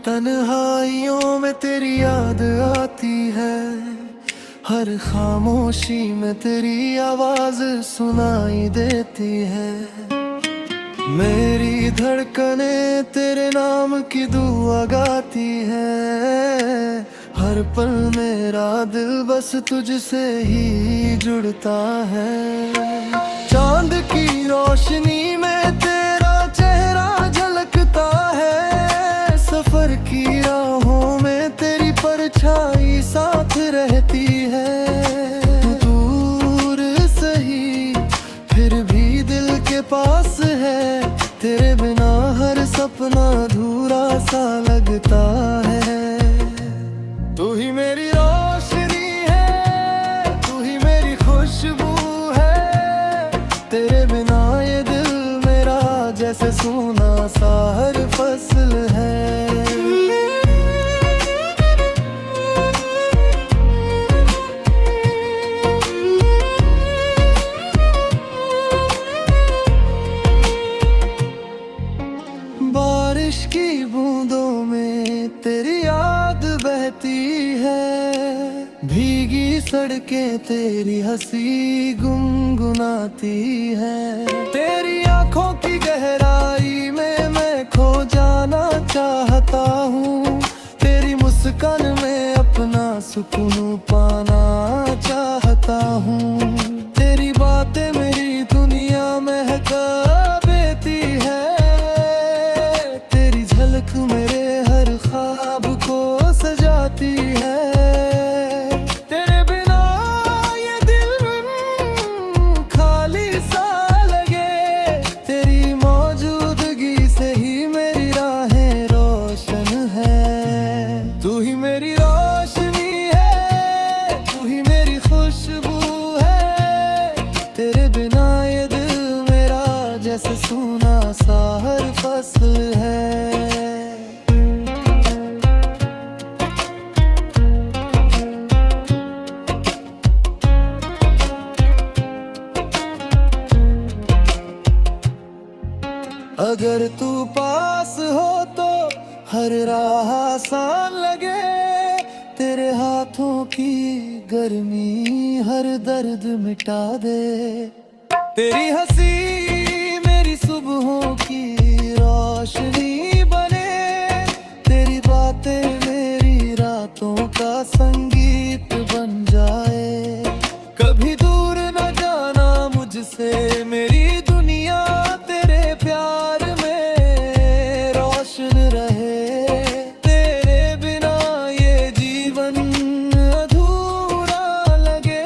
तन्हाइयों में तेरी याद आती है, हर खामोशी में तेरी आवाज सुनाई देती है। मेरी धड़कने तेरे नाम की दुआ गाती है, हर पल मेरा दिल बस तुझसे ही जुड़ता है। चांद की रोशनी में तेरा चेहरा झलकता है, सफर की राहों में तेरी परछाई साथ रहती है। तू दूर सही फिर भी दिल के पास है, तेरे बिना हर सपना अधूरा सा लगता है। तू ही मेरी रोशनी है, तू ही मेरी खुशबू है, तेरे बिना ये दिल मेरा जैसे सूना सा हर फसल है। बारिश की बूंदों में तेरी याद बहती है, भीगी सड़कें तेरी हंसी गुनगुनाती है। तेरी आंखों की गहराई में मैं खो जाना चाहता हूँ, तेरी मुस्कान में अपना सुकून पाना चाहता हूँ। तेरी बातें मेरी दुनिया महका देती है, तेरी झलक मेरे हर ख्वाब को सजाती है। तेरे बिना ये दिल खाली सा लगे, तेरी मौजूदगी से ही मेरी राहें रोशन है। तू ही मेरी रोशनी है, तू ही मेरी खुशबू है, तेरे बिना ये दिल मेरा जैसे सूना सा हर फसल है। अगर तू पास हो तो हर राह आसान लगे, तेरे हाथों की गर्मी हर दर्द मिटा दे। तेरी हंसी मेरी सुबहों की रोशनी बने, तेरी बातें मेरी रातों का संगीत बन जाए। कभी दूर न जाना मुझसे, मेरी दुनिया तेरे प्यार में रोशन रहे। तेरे बिना ये जीवन अधूरा लगे,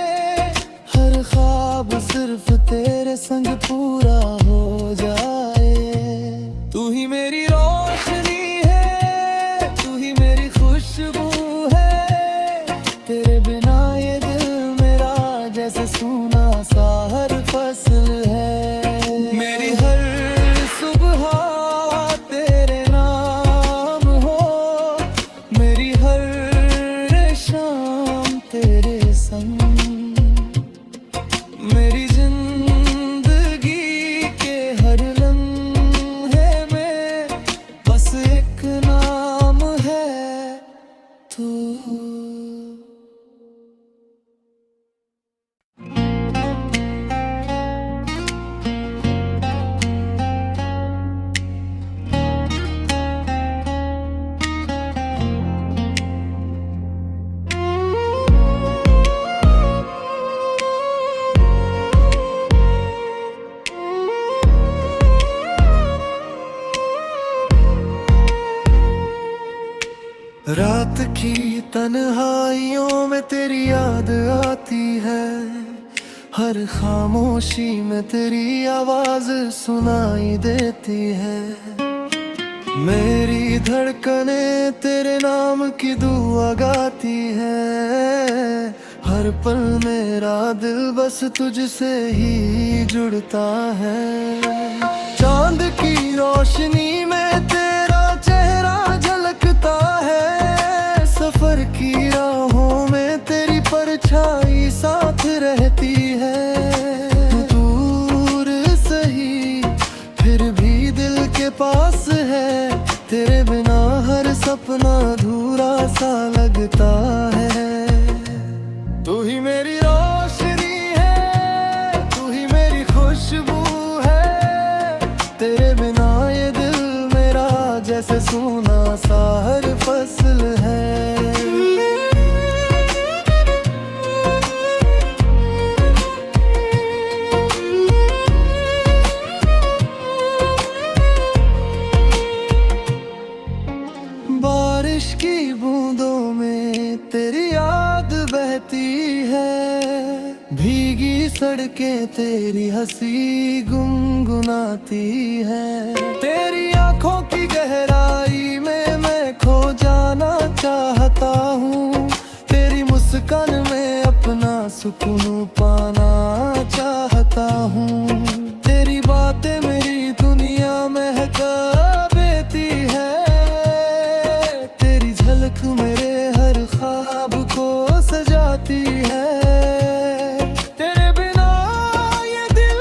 हर ख्वाब सिर्फ तेरे संग पूरा हो जाए। तू ही मेरी रोशनी है, तू ही मेरी खुशबू है, तेरे बिना ये दिल मेरा जैसे सूना सा हर फसल है। मेरी हर सुबह तेरे नाम हो, मेरी हर शाम तेरे संग, मेरी जिंदगी के हर लम्हे में बस एक नाम है तू। रात की तन्हाइयों में तेरी याद आती है, हर खामोशी में तेरी आवाज सुनाई देती है। मेरी धड़कने तेरे नाम की दुआ गाती है, हर पल मेरा दिल बस तुझसे ही जुड़ता है। चांद की रोशनी में तेरा चेहरा झलकता है, सफर की राहों में तेरी परछाई साथ रहती है। तू दूर सही फिर भी दिल के पास है, तेरे बिना हर सपना सूना सा हर फसल है। बारिश की बूंदों में तेरी याद बहती है, भीगी सड़कें तेरी हंसी गुनगुनाती है। तेरी आंखों की गहराई में मैं खो जाना चाहता हूँ, तेरी मुस्कान में अपना सुकून पाना चाहता हूँ। तेरी बातें मेरी दुनिया महका देती है, तेरी झलक मेरे हर ख्वाब को सजाती है। तेरे बिना ये दिल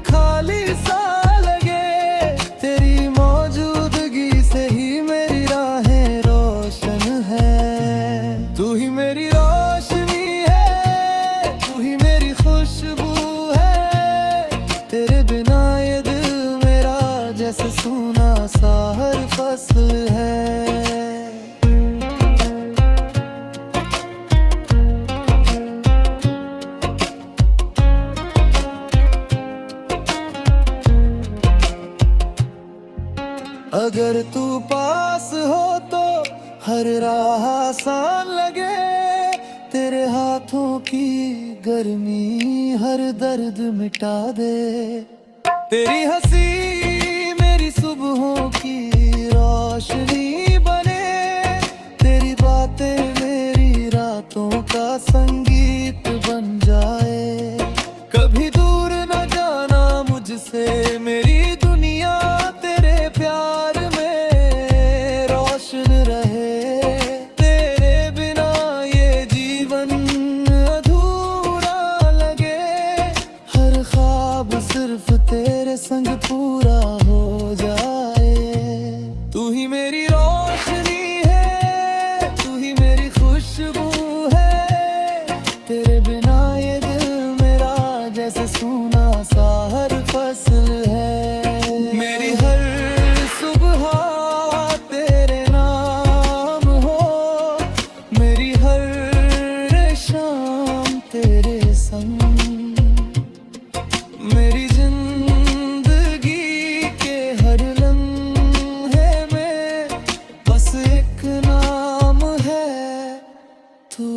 खाली सा लगे, तेरी मौजूदगी से ही मेरी राहें रोशन है। तू ही मेरी रोशनी है, तू ही मेरी खुशबू है, तेरे बिना ये दिल मेरा जैसे सूना सा हर फसल है। अगर तू पास हो तो हर राह आसान लगे, तेरे हाथों की गर्मी हर दर्द मिटा दे। तेरी हंसी मेरी सुबहों की रोशनी बने, तेरी बातें मेरी रातों का संगीत बन जाए। कभी दूर न जाना मुझसे मेरी दुनिया, तेरे प्यार में रोशन रहे। तेरे बिना ये जीवन अधूरा लगे, हर ख्वाब सिर्फ तेरे संग पूरा हो जाए। तू ही मेरी रोशनी है, तू ही मेरी खुशबू है, तेरे बिना ये दिल मेरा जैसे सूना सा हर फसल है। मेरी हर सुबह तेरे नाम हो, मेरी हर शाम तेरे संग, मेरी जिंदगी के हर लम्हे में बस एक नाम है तू।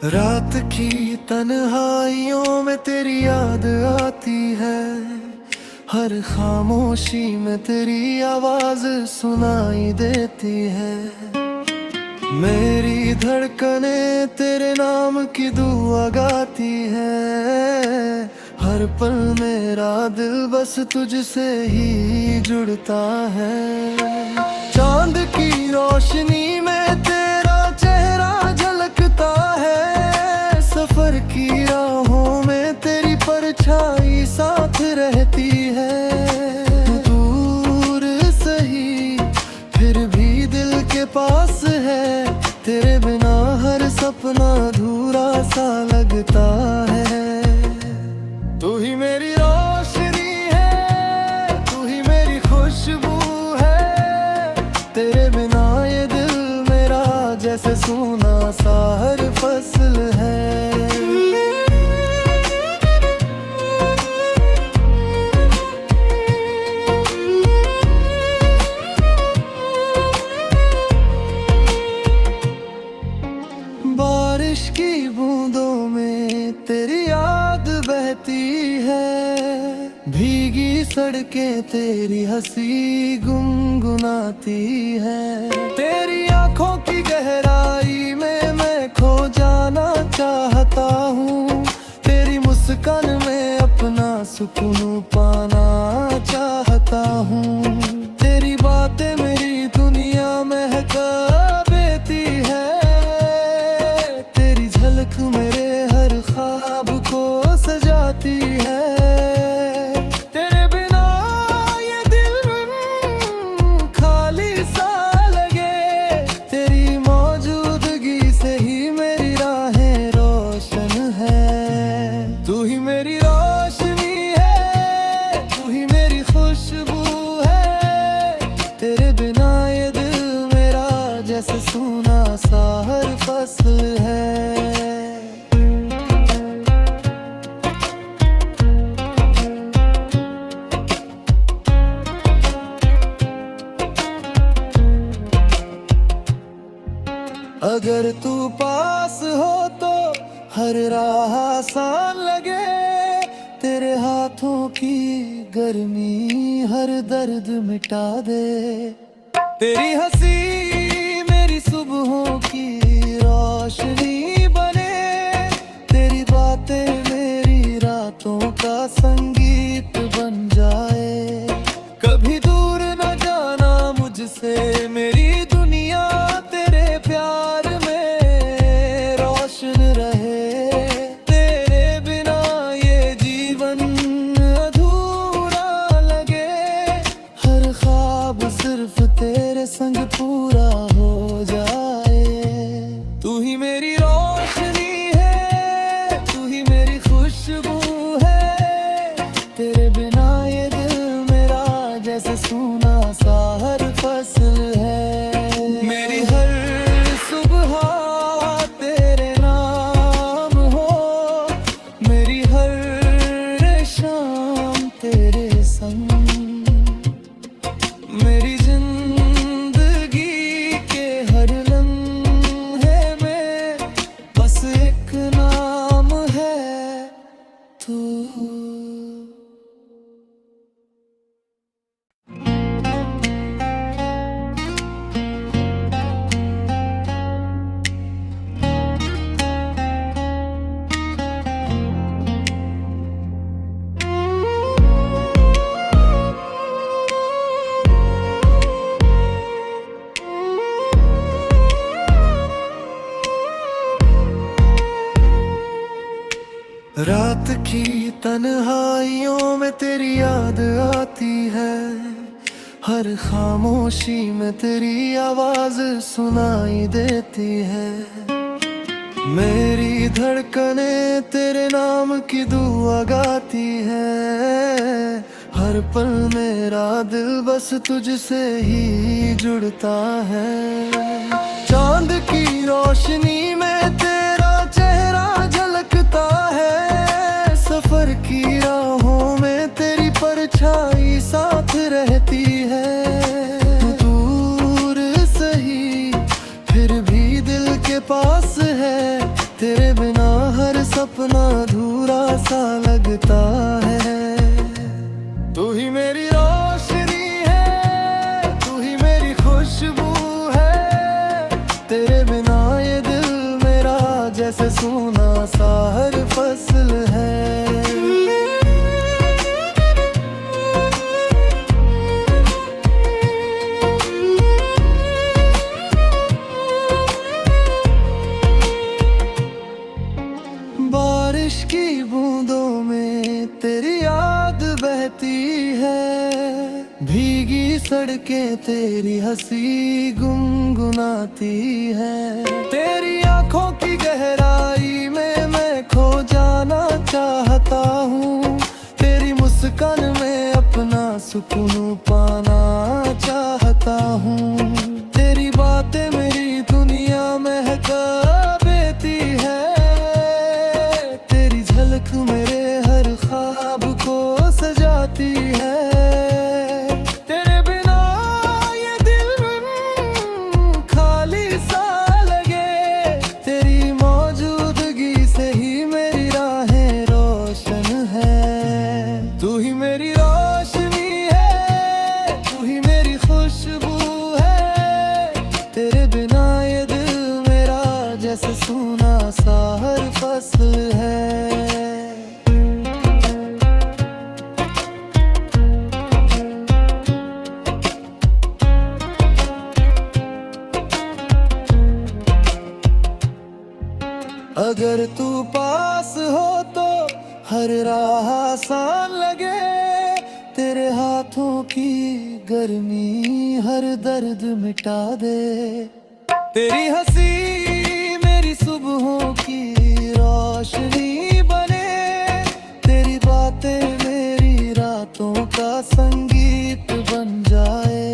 रात की तन्हाइयों में तेरी याद आती है, हर खामोशी में तेरी आवाज सुनाई देती है। मेरी धड़कने तेरे नाम की दुआ गाती है, हर पल मेरा दिल बस तुझसे ही जुड़ता है। चांद की रोशनी में तेरा चेहरा झलकता है, सफर की राहों में तेरी परछाई साथ रहती है। दूर सही फिर भी दिल के पास है, तेरे बिना हर सपना अधूरा सा लगता है। तू ही मेरी रोशनी है, तू ही मेरी खुशबू है, तेरे बिना ये दिल मेरा जैसे सूना सा हर फसल है। बारिश की बूंदों में तेरी याद बहती है, भीगी सड़कें तेरी हंसी गुनगुनाती है। तेरी आंखों की गहराई में मैं खो जाना चाहता हूँ, तेरी मुस्कान में अपना सुकून पाना चाहता हूँ। तेरी बातें मेरी दुनिया महका हर राह आसान लगे, तेरे हाथों की गर्मी हर दर्द मिटा दे। तेरी हंसी मेरी सुबहों की रोशनी बने, तेरी बातें मेरी रातों का संगीत बन जाए। कभी दूर न जाना मुझसे मेरी दुनिया, तेरे प्यार में रोशन रहे। तेरे बिना ये जीवन अधूरा लगे, हर ख्वाब सिर्फ तेरे संग पूरा हो जाए। तू ही मेरी रोशनी है, तू ही मेरी खुशबू है, तेरे बिना ये दिल मेरा जैसे सूना सा हर फसल है। मेरी हर सुबह तेरे नाम हो, मेरी हर शाम तेरे संग, मेरी जिंदगी के हर लम्हे में बस एक नाम है तू। रात की तन्हाइयों में तेरी याद आती है, हर खामोशी में तेरी आवाज सुनाई देती है। मेरी धड़कने तेरे नाम की दुआ गाती है, हर पल मेरा दिल बस तुझसे ही जुड़ता है। चांद की रोशनी में तेरा चेहरा झलकता है, सफर की राहों में तेरी परछाई साथ रहती है। तू दूर सही फिर भी दिल के पास है, तेरे बिना हर सपना अधूरा सा लगता है। तू ही मेरी रोशनी है, तू ही मेरी खुशबू है, तेरे बिना ये दिल मेरा जैसे सूना सा हर फसल है। बारिश की बूंदों में तेरी याद बहती है, भीगी सड़कें तेरी हंसी गुनगुनाती है। तेरी आंखों की गहराई में मैं खो जाना चाहता हूँ, तेरी मुस्कान में अपना सुकून पाना चाहता हूँ। तेरी बातें मेरी दुनिया महका देती है, तेरी झलक मेरे हर ख्वाब को सजाती है। तेरे बिना ये दिल खाली सा लगे, तेरी मौजूदगी से ही मेरी राहें रोशन है। तू ही मेरी रोशनी है, तू ही मेरी खुशबू है, तेरे बिना ये दिल मेरा जैसे सूना सा हर फसल है। अगर तू पास हो तो हर राह आसान लगे, तेरे हाथों की गर्मी हर दर्द मिटा दे। तेरी हंसी मेरी सुबहों की रोशनी बने, तेरी बातें मेरी रातों का संगीत बन जाए।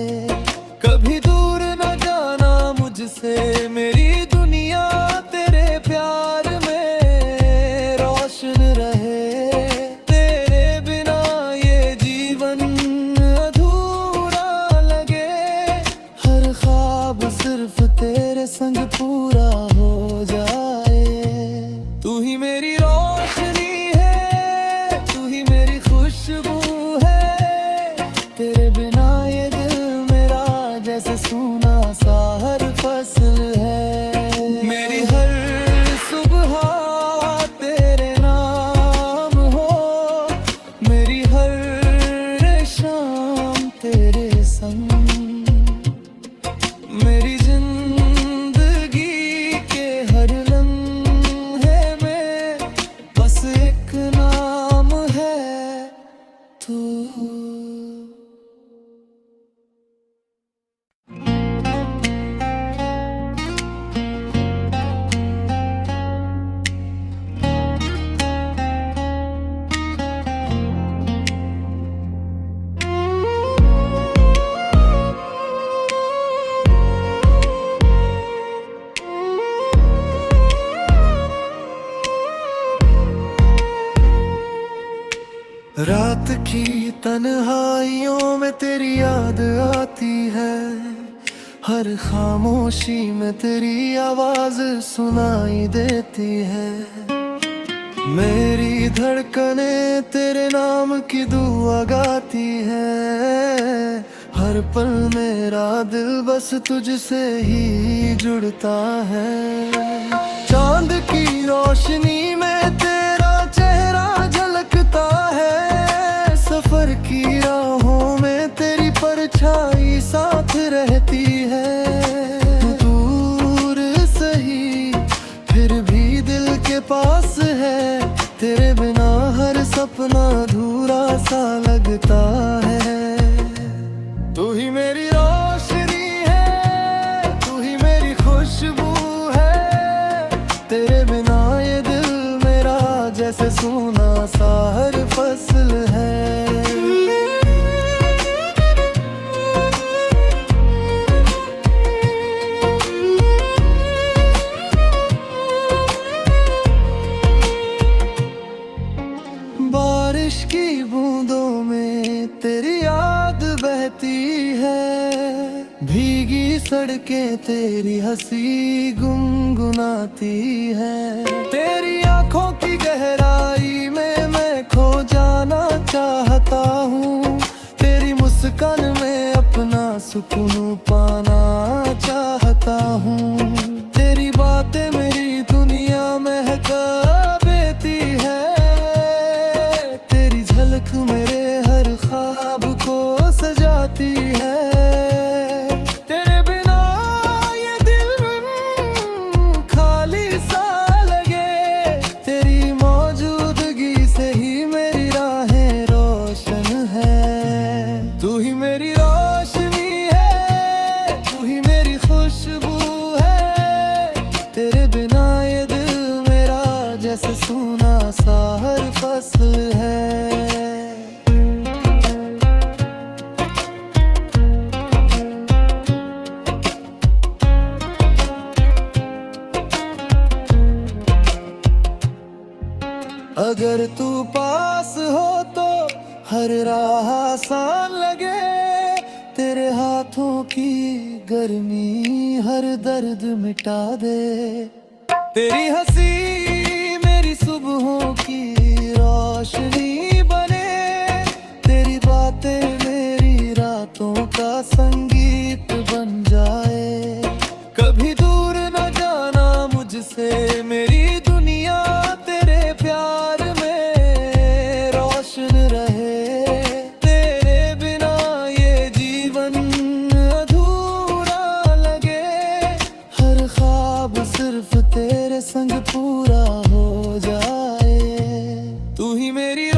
कभी दूर न जाना मुझसे मेरी दुनिया, तेरे प्यार में रोशन रहे। तेरे बिना ये जीवन अधूरा लगे, हर ख्वाब सिर्फ तेरे संग पूरा हो जाए। तू ही मेरी मेरी रोशनी है, तू ही मेरी खुशबू है। तेरे बिना ये दिल मेरा जैसे सूना सा हर फसल है। मेरी हर सुबह तेरे नाम हो, मेरी हर शाम तेरे संग। मेरी जिंदगी के हर लम्हे में बस एक नाम है तू। रात की तन्हाइयों में तेरी याद आती है, हर खामोशी में तेरी आवाज सुनाई देती है। मेरी धड़कने तेरे नाम की दुआ गाती है, हर पल मेरा दिल बस तुझसे ही जुड़ता है। चांद की रोशनी में तेरा चेहरा झलकता है, सफर की राहों में तेरी परछाई साथ रहती है। तू दूर सही फिर भी दिल के पास है, तेरे बिना हर सपना अधूरा सा लगता है। तू ही मेरी रोशनी है, तू ही मेरी खुशबू है। तेरे बिना ये दिल मेरा जैसे सूना सा हर फसल है। बारिश की बूंदों में तेरी याद बहती है, भीगी सड़कें तेरी हंसी गुनगुनाती है। तेरी आंखों की गहराई में मैं खो जाना चाहता हूँ, तेरी मुस्कान में अपना सुकून पाना चाहता हूँ। तेरी बातें मेरी दुनिया महका देती है, तेरी झलक मेरे हर ख्वाब को सजाती है। तेरे बिना ये दिल खाली सा लगे, तेरी मौजूदगी से ही मेरी राहें रोशन है। तू ही मेरी रोशनी है, तू ही मेरी खुशबू है। तेरे बिना ये दिल मेरा जैसे सूना सा हर फसल है। अगर तू पास हो तो हर राह आसान लगे, तेरे हाथों की गर्मी हर दर्द मिटा दे। तेरी हंसी मेरी सुबहों की रोशनी बने, तेरी बातें मेरी रातों का संगीत बन जाए। कभी दूर न जाना मुझसे मेरी दुनिया, तेरे प्यार में रोशन रहे। तेरे बिना ये जीवन अधूरा लगे, हर ख्वाब सिर्फ तेरे संग पूरा हो जाए। तू ही मेरी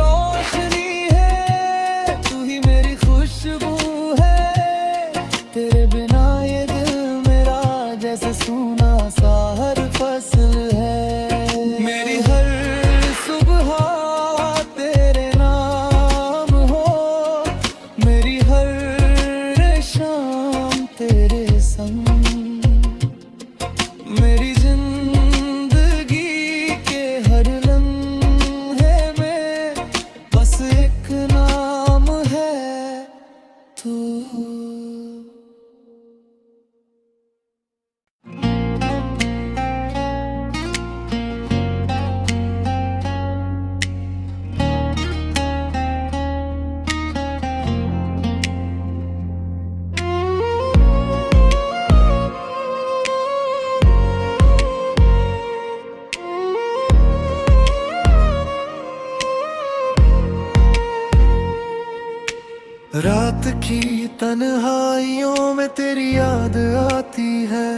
रात की तन्हाइयों में तेरी याद आती है,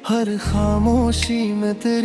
हर खामोशी में तेरी